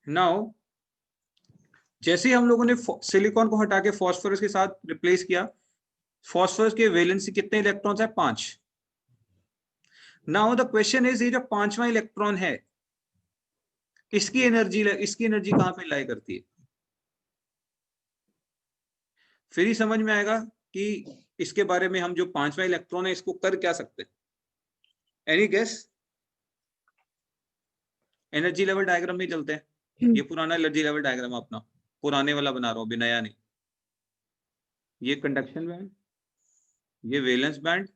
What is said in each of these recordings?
Now जैसे ही हम लोगों ने सिलिकॉन को हटा के फॉस्फोरस के साथ रिप्लेस किया, फॉस्फोरस के वैलेंसी कितने इलेक्ट्रॉन्स है? 5। नाउ द क्वेश्चन इज, ये जो 5वां इलेक्ट्रॉन है, इसकी एनर्जी कहां पे लाई करती है? फिर ही समझ में आएगा कि इसके बारे में हम जो 5वां इलेक्ट्रॉन है इसको कर क्या सकते हैं। Any guess? Energy level diagram में चलते हैं। ये पुराना एनर्जी लेवल डायग्राम अपना, पुराने वाला बना रहा हूं अभी, नया नहीं। ये कंडक्शन बैंड, ये वैलेंस बैंड,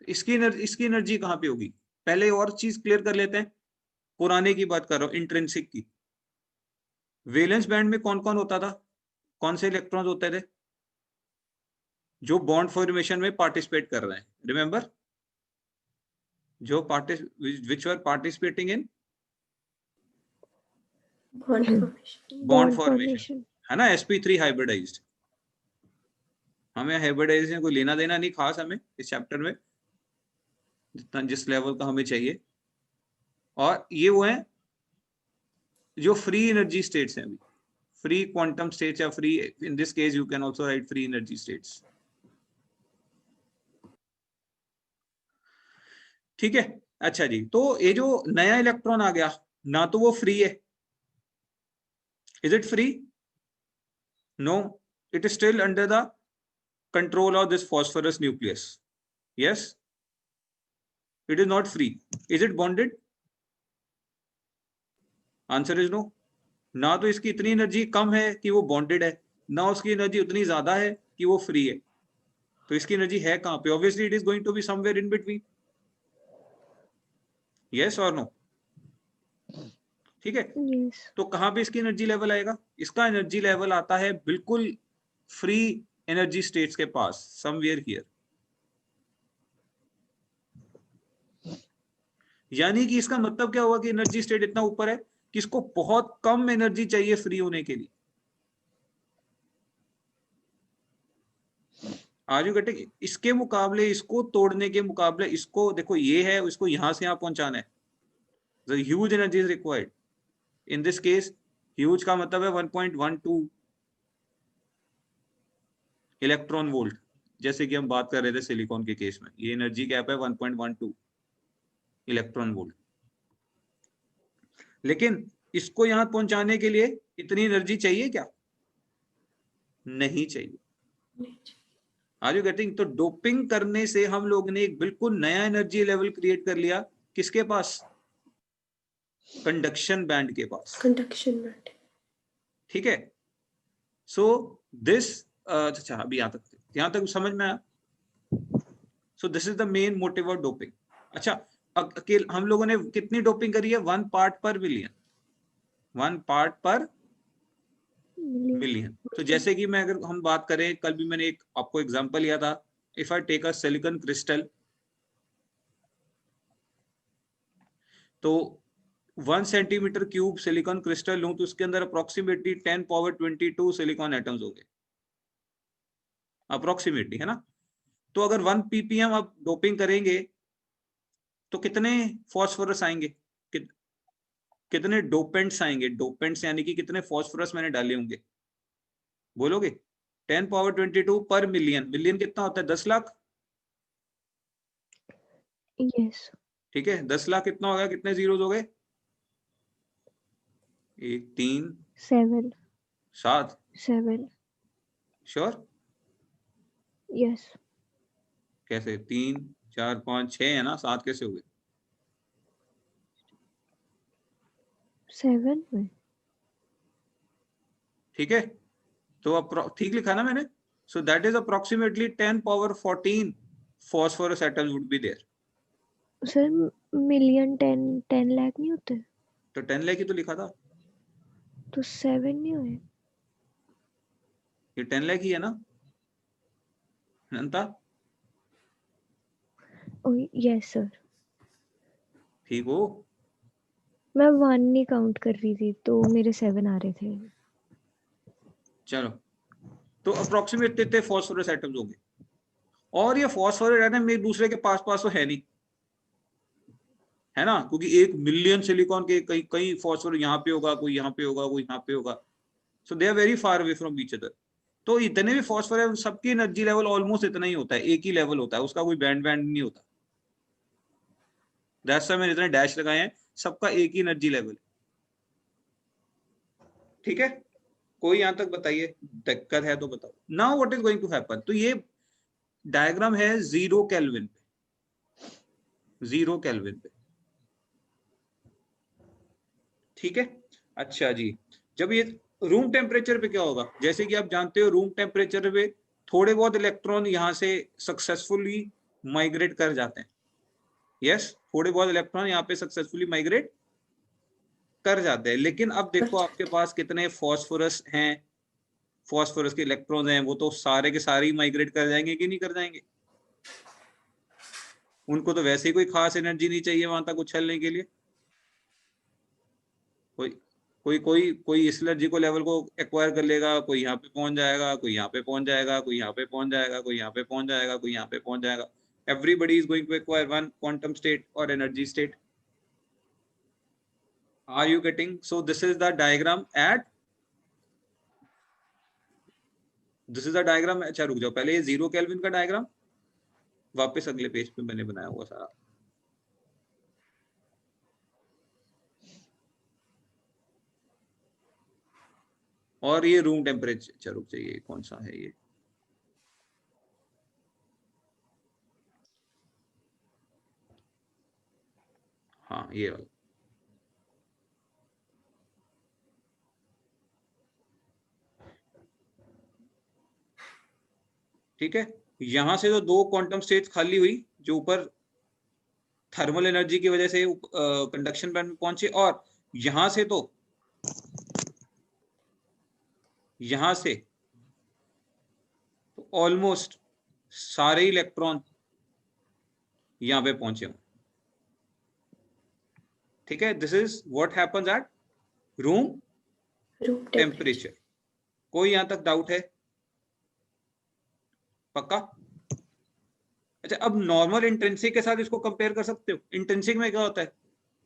इसकी एनर्जी कहां पे होगी? पहले और चीज क्लियर कर लेते हैं, पुराने की बात कर रहा हूं, इंट्रिंसिक की। वैलेंस बैंड में कौन कौन होता था? कौन से इलेक्ट्रॉन्स होते थे जो बॉन्ड फॉर्मेशन में पार्टिसिपेट कर रहे हैं? रिमेंबर, जो विच वर पार्टिसिपेटिंग इन बॉन्ड फॉर्मेशन, है ना, sp3 हाइब्रिडाइज्ड। हमें हाइब्रिडाइजेशन कोई लेना देना नहीं खास हमें इस चैप्टर में, जितना जिस लेवल का हमें चाहिए। और ये वो है जो फ्री एनर्जी स्टेट्स हैं, अभी फ्री क्वांटम स्टेट्स या free, in this case you can also right free energy states. ठीक है, अच्छा जी। तो ये जो नया इलेक्ट्रॉन आ गया ना, तो वो फ्री है, is it free? No, it is still under the control of this phosphorus nucleus. Yes, it is not free. Is it bonded? Answer is no. ना तो इसकी इतनी एनर्जी कम है कि वो बॉन्डेड है, ना उसकी एनर्जी उतनी ज्यादा है कि वो फ्री है। तो इसकी एनर्जी है कहां पे? Obviously it is going to be somewhere in between. Yes और नो? ठीक है, yes. तो कहां पे इसकी एनर्जी लेवल आएगा? इसका एनर्जी लेवल आता है बिल्कुल फ्री एनर्जी स्टेट्स के पास, समवेयर हियर। यानी कि इसका मतलब क्या हुआ कि एनर्जी स्टेट इतना ऊपर है कि इसको बहुत कम एनर्जी चाहिए फ्री होने के लिए। आज यू गेटिंग? इसके मुकाबले, इसको तोड़ने के मुकाबले, इसको देखो, ये है, इसको यहां से यहां पहुंचाना है, the huge energy is required. In this case huge का मतलब है 1.12 इलेक्ट्रॉन वोल्ट। जैसे कि हम बात कर रहे थे सिलिकॉन के केस में, ये एनर्जी कैप है 1.12 इलेक्ट्रॉन वोल्ट। लेकिन इसको यहां पहुंचाने के लिए इतनी एनर्जी चाहिए क्या? नहीं चाहिए। Are you getting? तो डोपिंग करने से हम लोग ने एक बिल्कुल नया एनर्जी लेवल क्रिएट कर लिया। किसके पास? कंडक्शन बैंड के पास। Conduction band. ठीक है, सो दिस, अच्छा अभी यहां तक समझ में आया? So this is the main motive of doping. अच्छा, हम लोगों ने कितनी डोपिंग करी है? 1 पार्ट पर मिलियन, 1 पार्ट पर मिलियन। तो जैसे कि मैं, अगर हम बात करें, कल भी मैंने एक आपको एग्जांपल लिया था, if I take a silicon crystal, तो 1 सेंटीमीटर क्यूब सिलिकॉन क्रिस्टल लूं तो उसके अंदर अप्रोक्सीमेटली 10 पावर 22 सिलिकॉन एटम्स होंगे, अप्रोक्सीमेटली, है ना। तो अगर 1 ppm आप डोपिंग करेंगे तो कितने फॉस्फोरस आएंगे? कितने डोपेंट्स आएंगे? डोपेंट्स यानी कि कितने फॉस्फोरस मैंने डाले होंगे, बोलोगे? 10 पावर 22 पर मिलियन। मिलियन कितना होता है? 10 लाख। yes. ठीक है, 10 लाख कितना होगा? कितने जीरोस हो गए? 1 3 7 7। 7 श्योर? yes. कैसे? 3 4 5 6 है ना, 7 कैसे हो गए? 7 में। ठीक है, तो ठीक लिखा ना मैंने? So that is approximately 10 power 14 phosphorus atoms would be there. Sir million 10 lakh नहीं होते? तो 10 लाख ही तो लिखा था, तो 7 नहीं हुए? ये 10 लाख ही है ना अनंता? Yes sir. ठीक हो? मैं 1 नहीं काउंट कर रही थी तो मेरे 7 आ रहे थे। चलो, तो अप्रोक्सीमेट इतने फॉस्फोरस एटम्स होंगे, और ये फॉस्फोरस एटम एक दूसरे के पास पास तो है नहीं, है ना, क्योंकि 1 मिलियन सिलिकॉन के कई कई फॉस्फोरस यहाँ पे होगा, कोई यहाँ पे होगा, कोई यहाँ पे होगा, so they are very far away from each other. तो इतने भी फॉस्फोरस है, सबकी एनर्जी लेवल ऑलमोस्ट इतना ही होता है, एक ही लेवल होता है, उसका कोई बैंड नहीं होता। दैट्स व्हाई मैंने इतने डैश लगाए हैं, सबका एक ही एनर्जी लेवल। ठीक है, कोई यहां तक बताइए दिक्कत है तो बताओ। Now what is going to happen, तो ये डायग्राम है 0 केल्विन पे, 0 केल्विन पे। ठीक है, अच्छा जी, जब ये रूम टेम्परेचर पे क्या होगा, जैसे कि आप जानते हो रूम टेम्परेचर पे थोड़े बहुत इलेक्ट्रॉन यहां से सक्सेसफुली माइग्रेट कर जाते हैं। यस, थोड़े बहुत इलेक्ट्रॉन यहाँ पे सक्सेसफुली माइग्रेट कर जाते हैं, लेकिन अब देखो आपके पास कितने फॉस्फोरस हैं, फॉस्फोरस के इलेक्ट्रॉन हैं, वो तो सारे के सारे ही माइग्रेट कर जाएंगे कि नहीं कर जाएंगे? उनको तो वैसे ही कोई खास एनर्जी नहीं चाहिए वहां तक उछलने के लिए। कोई कोई कोई कोई इस एनर्जी को लेवल को एक्वायर कर लेगा, कोई यहाँ पे पहुंच जाएगा, कोई यहाँ पे पहुंच जाएगा, कोई यहाँ पे पहुंच जाएगा, कोई यहाँ पे पहुंच जाएगा, कोई यहाँ पे पहुंच जाएगा। Everybody is going to acquire one quantum state or energy state. Are you getting? So this is the diagram at, this is the diagram। अच्छा रुक जाओ, पहले ये 0 केल्विन का डायग्राम वापस अगले पेज पे मैंने बनाया हुआ सारा। और ये रूम टेम्परेचर, रुक जाइए कौन सा है ये, हाँ ये वाला। ठीक है, यहां से तो 2 क्वांटम स्टेट्स खाली हुई जो ऊपर थर्मल एनर्जी की वजह से कंडक्शन बैंड में पहुंचे, और यहां से तो यहां से तो ऑलमोस्ट सारे इलेक्ट्रॉन यहां पे पहुंचे हों। ठीक है, this is what happens at room temperature. कोई यहां तक डाउट है? पक्का? अच्छा, अब नॉर्मल इंट्रिंसिक के साथ इसको कंपेयर कर सकते हो। इंट्रिंसिक में क्या होता है,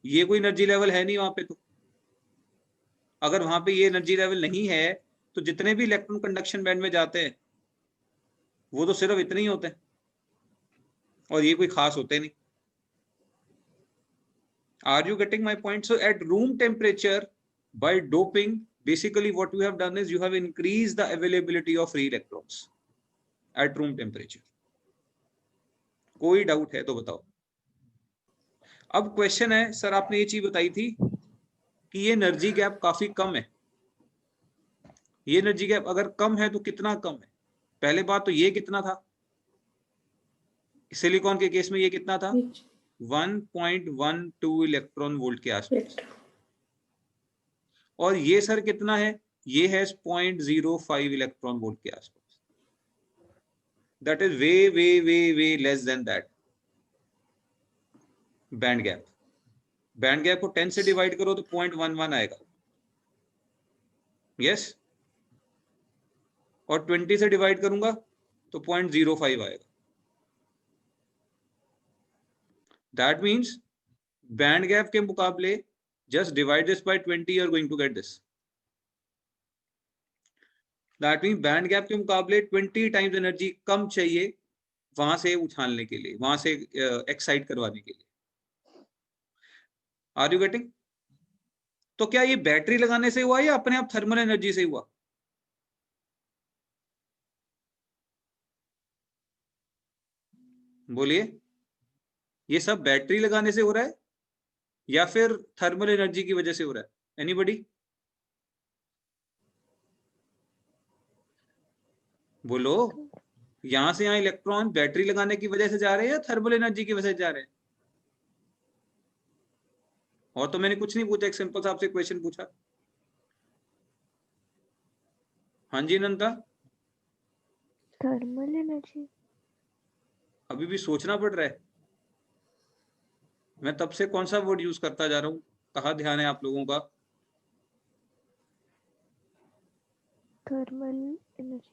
ये कोई एनर्जी लेवल है नहीं वहां पे, तो अगर वहां पे ये एनर्जी लेवल नहीं है तो जितने भी इलेक्ट्रॉन कंडक्शन बैंड में जाते हैं वो तो सिर्फ इतने ही होते हैं, और ये कोई खास होते नहीं। Are you getting my point? So at room temperature, by doping, basically what you have done is you have increased the availability of free electrons at room temperature. कोई डाउट है तो बताओ। अब क्वेश्चन है, सर आपने ये चीज बताई थी कि ये एनर्जी गैप काफी कम है। ये एनर्जी गैप अगर कम है तो कितना कम है? पहले बात तो ये कितना था, सिलिकॉन के केस में ये कितना था, 1.12 इलेक्ट्रॉन वोल्ट के आसपास। और ये सर कितना है, ये है 0.05 इलेक्ट्रॉन वोल्ट के आसपास। That is way way way way less than that band gap. Band gap को 10 से डिवाइड करो तो 0.11 आएगा। यस, और 20 से डिवाइड करूंगा तो 0.05 आएगा। दैट मीन्स बैंड गैप के मुकाबले just divide this by 20, you are going to get this. That means band gap के मुकाबले 20 टाइम्स एनर्जी कम चाहिए वहां से उछालने के लिए, वहां से एक्साइट करवाने के लिए। Are you getting? तो क्या ये बैटरी लगाने से हुआ या अपने आप थर्मल एनर्जी से हुआ? बोलिए, ये सब बैटरी लगाने से हो रहा है या फिर थर्मल एनर्जी की वजह से हो रहा है? एनीबॉडी बोलो। यहां से यहां इलेक्ट्रॉन बैटरी लगाने की वजह से जा रहे हैं या थर्मल एनर्जी की वजह से जा रहे हैं? और तो मैंने कुछ नहीं पूछा, एक सिंपल सा आपसे क्वेश्चन पूछा। हाँ जी अनंता, थर्मल एनर्जी। अभी भी सोचना पड़ रहा है। मैं तब से कौन सा वर्ड यूज करता जा रहा हूँ, कहाँ ध्यान है आप लोगों का? Thermal energy.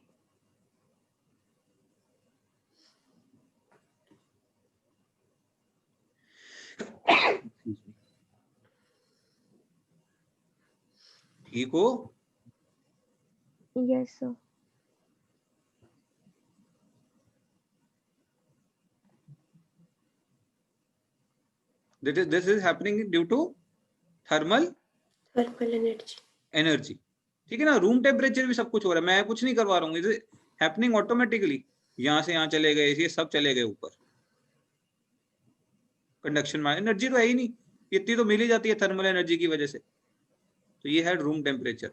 Echo yes sir. this is happening due to thermal energy. Energy. ठीक है ना, रूम टेम्परेचर भी सब कुछ हो रहा है, मैं कुछ नहीं करवा रहा हूँ, इट हैपनिंग ऑटोमेटिकली। यहाँ से यहाँ चले गए, ये सब चले गए ऊपर। कंडक्शन में एनर्जी तो है ही नहीं, इतनी तो मिल ही जाती है थर्मल एनर्जी की वजह से। तो ये है रूम टेम्परेचर,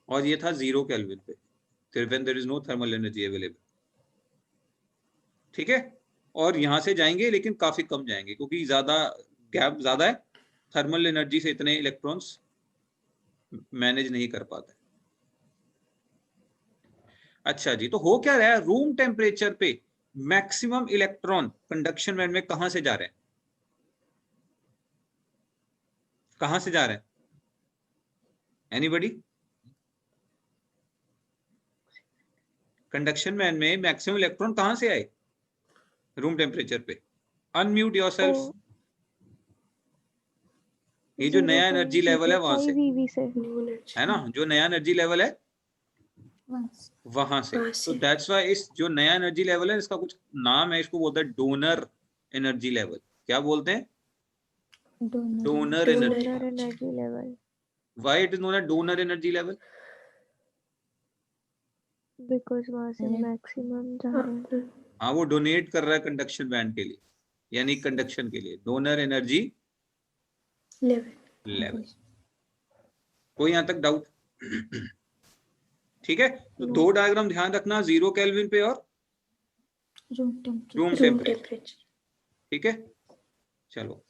और ये था 0 केल्विन पे, when there is no thermal energy available. ठीक है, और यहां से जाएंगे लेकिन काफी कम जाएंगे क्योंकि ज्यादा गैप ज्यादा है, थर्मल एनर्जी से इतने इलेक्ट्रॉन्स मैनेज नहीं कर पाते। अच्छा जी, तो हो क्या रहा है, रूम टेम्परेचर पे मैक्सिमम इलेक्ट्रॉन कंडक्शन बैंड में कहां से जा रहे हैं, कहां से जा रहे हैं, एनीबॉडी? कंडक्शन बैंड में मैक्सिमम इलेक्ट्रॉन कहां से आए रूम टेम्परेचर पे? Unmute yourself. ये जो नया एनर्जी लेवल है वहां से, है ना, जो नया एनर्जी लेवल है वहां से। तो दैट्स व्हाई इस जो नया एनर्जी लेवल है इसका कुछ नाम है, इसको बोलते हैं डोनर एनर्जी लेवल। क्या बोलते हैं? Donor energy level. Why it is known as donor energy level? Because वहां से मैक्सिमम जा रहा है। हाँ, वो डोनेट कर रहा है कंडक्शन बैंड के लिए, यानी कंडक्शन के लिए। Donor energy level. कोई यहां तक डाउट? ठीक है, तो दो डायग्राम ध्यान रखना, 0 केल्विन पे और रूम टेम्परेचर। ठीक है, चलो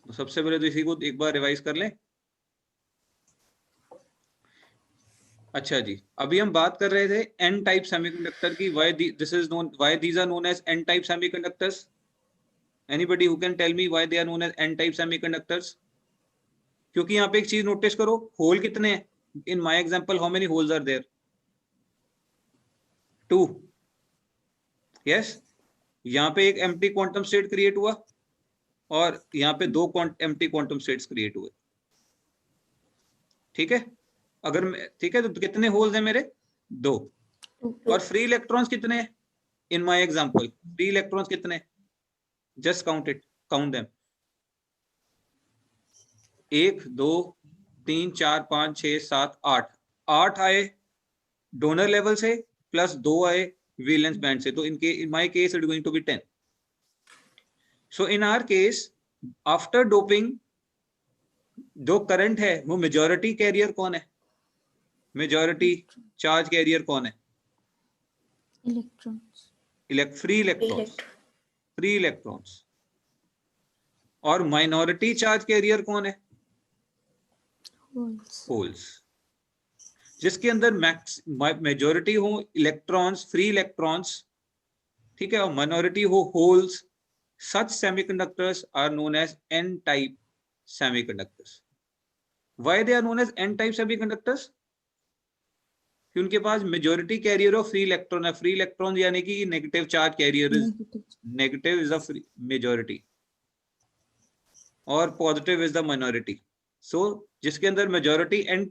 तो सबसे पहले तो इसी को एक बार रिवाइज कर लें। अच्छा जी, अभी हम बात कर रहे थे एन टाइप सेमीकंडक्टर की। Why these are known as n type semiconductors? Anybody who can tell me why they are known as n type semiconductors? क्योंकि यहाँ पे एक चीज नोटिस करो, होल कितने हैं? In my example how many holes are there? 2। Yes, यहाँ पे एक एम्प्टी क्वांटम स्टेट क्रिएट हुआ और यहाँ पे 2 एम्प्टी क्वांटम स्टेट्स क्रिएट हुए। ठीक है, अगर ठीक है, तो कितने होल्स हैं मेरे? 2। और फ्री इलेक्ट्रॉन्स कितने हैं in my example? Free electrons कितने? Just count them. 1 2 3 4 5 6 7 8। 8 आए डोनर लेवल से प्लस 2 आए वैलेंस बैंड से, तो in my case it is going to be 10। So in our case after doping जो करंट है वो मेजॉरिटी कैरियर कौन है? मेजॉरिटी चार्ज कैरियर कौन है? इलेक्ट्रॉन्स। Free electrons. और माइनॉरिटी चार्ज कैरियर कौन है? होल्स। जिसके अंदर मेजॉरिटी हो इलेक्ट्रॉन्स, फ्री इलेक्ट्रॉन्स, ठीक है, और माइनॉरिटी हो holes, such semiconductors are known as n type semiconductors. Why they are known as n type semiconductors? कि उनके पास majority carrier of free electron है। फ्री इलेक्ट्रॉन यानी कि negative charge carrier is negative is the majority और positive is the minority. So जिसके अंदर majority and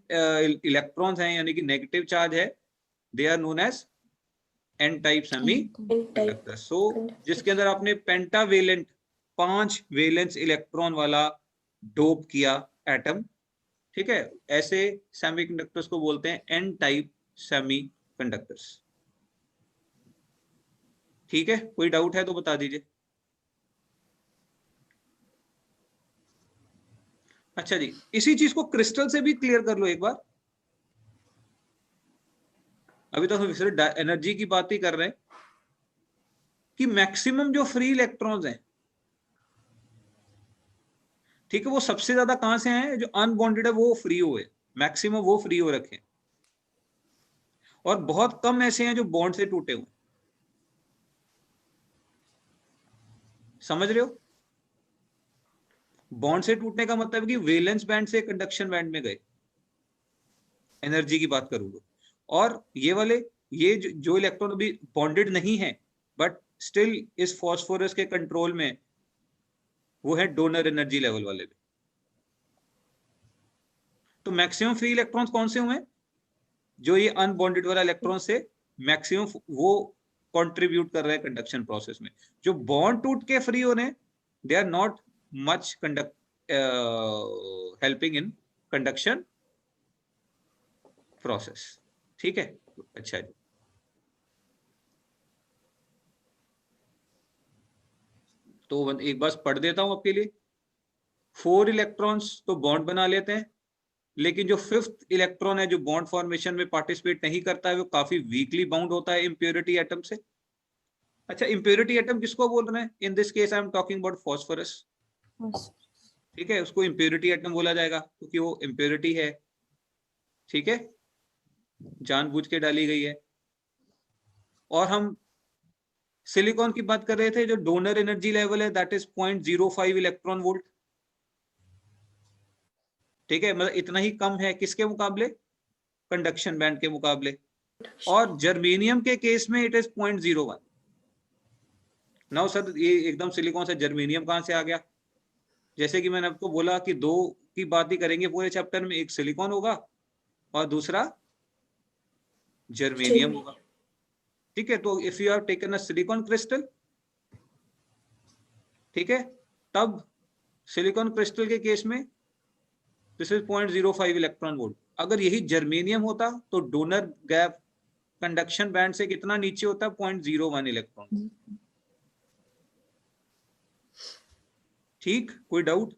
electrons हैं यानी कि नेगेटिव चार्ज है, they are known as N type semiconductor. So जिसके अंदर आपने पेंटावेलेंट 5 वेलेंस इलेक्ट्रॉन वाला डोप किया एटम, ठीक है, ऐसे सेमीकंडक्टर्स को बोलते हैं एन टाइप सेमीकंडक्टर्स। ठीक है, कोई डाउट है तो बता दीजिए। अच्छा जी, इसी चीज को क्रिस्टल से भी क्लियर कर लो एक बार। अभी तो हम सिर्फ एनर्जी की बात ही कर रहे हैं कि मैक्सिमम जो फ्री इलेक्ट्रॉन्स हैं, ठीक है, वो सबसे ज्यादा कहां से हैं? जो अनबॉन्डेड है वो फ्री हुए, मैक्सिमम वो फ्री हो रखे हैं, और बहुत कम ऐसे हैं जो बॉन्ड से टूटे हुए। समझ रहे हो? बॉन्ड से टूटने का मतलब कि वैलेंस बैंड से कंडक्शन बैंड में गए, एनर्जी की बात करूंगा। और ये वाले, ये जो इलेक्ट्रॉन अभी बॉन्डेड नहीं है बट स्टिल इस फॉस्फोरस के कंट्रोल में, वो है डोनर एनर्जी लेवल वाले भी। तो मैक्सिमम फ्री इलेक्ट्रॉन्स कौन से हुए? जो ये अनबॉन्डेड वाला इलेक्ट्रॉन से मैक्सिमम वो कंट्रीब्यूट कर रहे हैं कंडक्शन प्रोसेस में। जो बॉन्ड टूट के फ्री हो रहे हैं, they are not much helping in conduction process. ठीक है, अच्छा जी। तो एक बार पढ़ देता हूं आपके लिए। 4 इलेक्ट्रॉन्स तो बॉन्ड बना लेते हैं, लेकिन जो 5th इलेक्ट्रॉन है जो बॉन्ड फॉर्मेशन में पार्टिसिपेट नहीं करता है, वो काफी वीकली बाउंड होता है इम्प्योरिटी एटम से। अच्छा, इम्प्योरिटी एटम किसको बोल रहे हैं? In this case I am talking about phosphorus. ठीक है, उसको इम्प्योरिटी एटम बोला जाएगा क्योंकि वो इम्प्योरिटी है। ठीक है, जानबूझ के डाली गई है। और हम सिलिकॉन की बात कर रहे थे, जो डोनर एनर्जी लेवल है दैट इज 0.05 इलेक्ट्रॉन वोल्ट। ठीक है, मतलब इतना ही कम है किसके मुकाबले? कंडक्शन बैंड के मुकाबले। और जर्मेनियम के केस में इट इज 0.01। नाउ सर, ये एकदम सिलिकॉन से जर्मेनियम कहां से आ गया? जैसे कि मैंने आपको बोला कि 2 की बात ही करेंगे पूरे चैप्टर में, एक सिलिकॉन होगा और दूसरा जर्मेनियम होगा। ठीक है, तो if you have taken a silicon crystal, ठीक है, तब सिलिकॉन क्रिस्टल के केस में दिस इज 0.05 इलेक्ट्रॉन वोल्ट। अगर यही जर्मेनियम होता तो डोनर गैप कंडक्शन बैंड से कितना नीचे होता है? 0.01 इलेक्ट्रॉन। ठीक, कोई डाउट?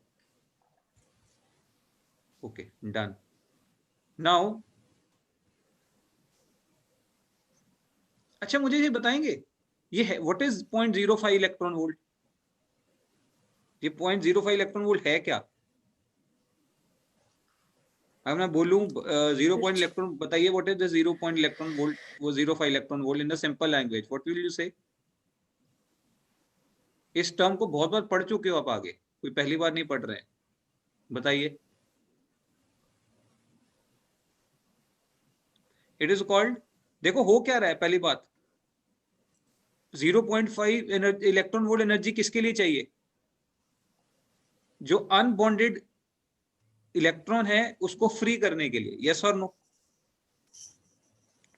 Okay, done. नाउ अच्छा, मुझे ये बताएंगे ये है व्हाट इज 0.05 इलेक्ट्रॉन वोल्ट? ये 0.05 इलेक्ट्रॉन वोल्ट है क्या? अब मैं बोलूं 0 पॉइंट इलेक्ट्रॉन, बताइए what is the 0 point electron volt, वो 0.5 electron volt in the simple language, what will you से? इस टर्म को बहुत बार पढ़ चुके हो आप, आगे कोई पहली बार नहीं पढ़ रहे हैं, बताइए। इट इज कॉल्ड, देखो हो क्या रहा है, पहली बात 0.5 इलेक्ट्रॉन वोल्ट एनर्जी किसके लिए चाहिए? जो अनबॉन्डेड इलेक्ट्रॉन है उसको फ्री करने के लिए, यस और नो?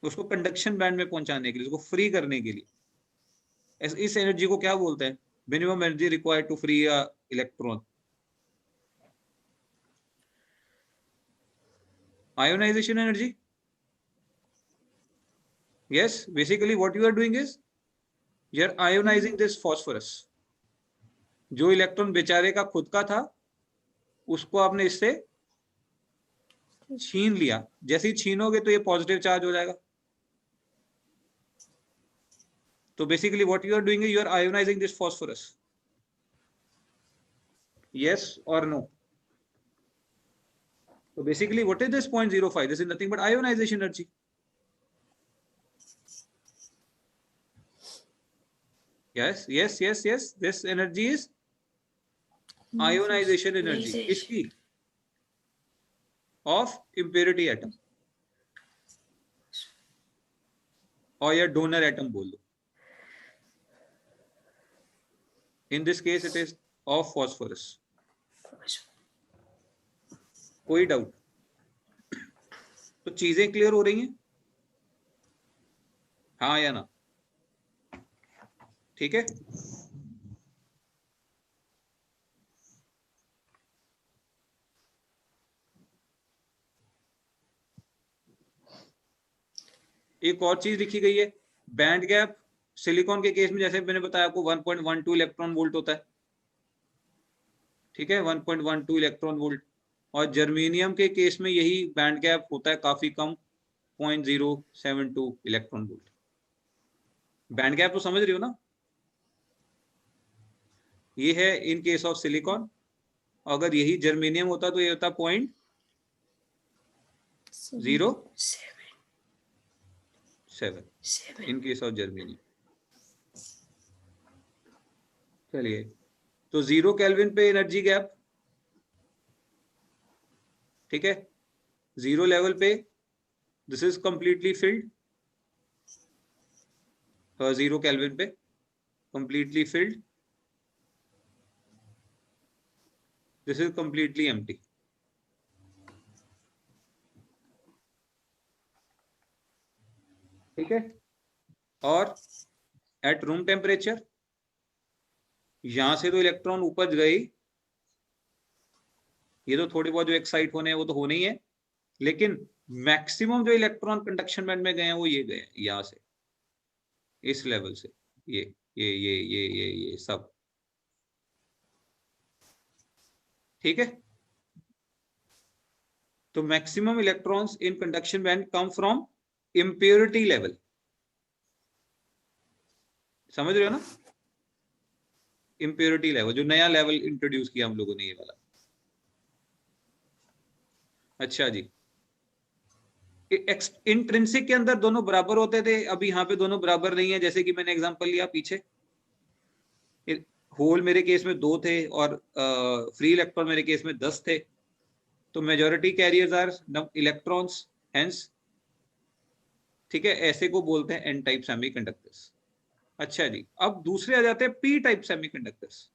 उसको कंडक्शन बैंड में पहुंचाने के लिए, उसको फ्री करने के लिए। इस एनर्जी को क्या बोलते हैं? Minimum energy required to free a electron. Ionisation energy. yes, basically what you are doing is you are ionizing this phosphorus। जो इलेक्ट्रॉन बेचारे का खुद का था उसको आपने इससे छीन लिया। जैसे ही छीनोगे तो ये पॉजिटिव चार्ज हो जाएगा। तो basically what you are doing, you are ionising this phosphorus. yes or no? So basically what is this 0.05? This is nothing but ionization energy। yes, yes, yes, yes, this energy is ionization energy। किसकी? of impurity atom और या donor atom बोल दो। in this case it is of phosphorus। कोई doubt? तो चीजें clear हो रही हैं, हाँ या ना? ठीक है, एक और चीज लिखी गई है, बैंड गैप। सिलिकॉन के केस में जैसे मैंने बताया आपको 1.12 इलेक्ट्रॉन वोल्ट होता है। ठीक है, 1.12 इलेक्ट्रॉन वोल्ट। और जर्मेनियम के केस में यही बैंड गैप होता है काफी कम, 0.072 इलेक्ट्रॉन वोल्ट। बैंड गैप तो समझ रही हो ना? ये है इन केस ऑफ सिलिकॉन। अगर यही जर्मेनियम होता तो ये होता 0.07 इन केस ऑफ जर्मेनियम। चलिए, तो 0 केल्विन पे एनर्जी गैप, ठीक है, 0 लेवल पे this is completely filled 0 kelvin पे। completely filled, this is completely empty. ठीक है, और एट रूम टेम्परेचर यहां से तो इलेक्ट्रॉन ऊपर गए, ये तो थोड़े बहुत जो एक्साइट होने हैं वो तो होने ही है, लेकिन मैक्सिमम जो इलेक्ट्रॉन कंडक्शन बैंड में गए हैं वो ये गए यहां से, इस लेवल से, ये सब, ठीक है। तो maximum electrons in conduction band come from impurity level, समझ रहे हो ना, इम्प्योरिटी लेवल, जो नया लेवल इंट्रोड्यूस किया हम लोगों ने, ये वाला। अच्छा जी, इंट्रिंसिक के अंदर दोनों बराबर होते थे, अभी यहाँ पे दोनों बराबर नहीं है, जैसे कि मैंने एग्जांपल लिया पीछे, होल मेरे केस में 2 थे और फ्री इलेक्ट्रॉन मेरे केस में 10 थे, तो majority carriers are electrons, hence, ठीक है, ऐसे को बोलते हैं एन टाइप सेमीकंडक्टर्स। अच्छा जी, अब दूसरे आ जाते हैं पी टाइप सेमीकंडक्टर्स।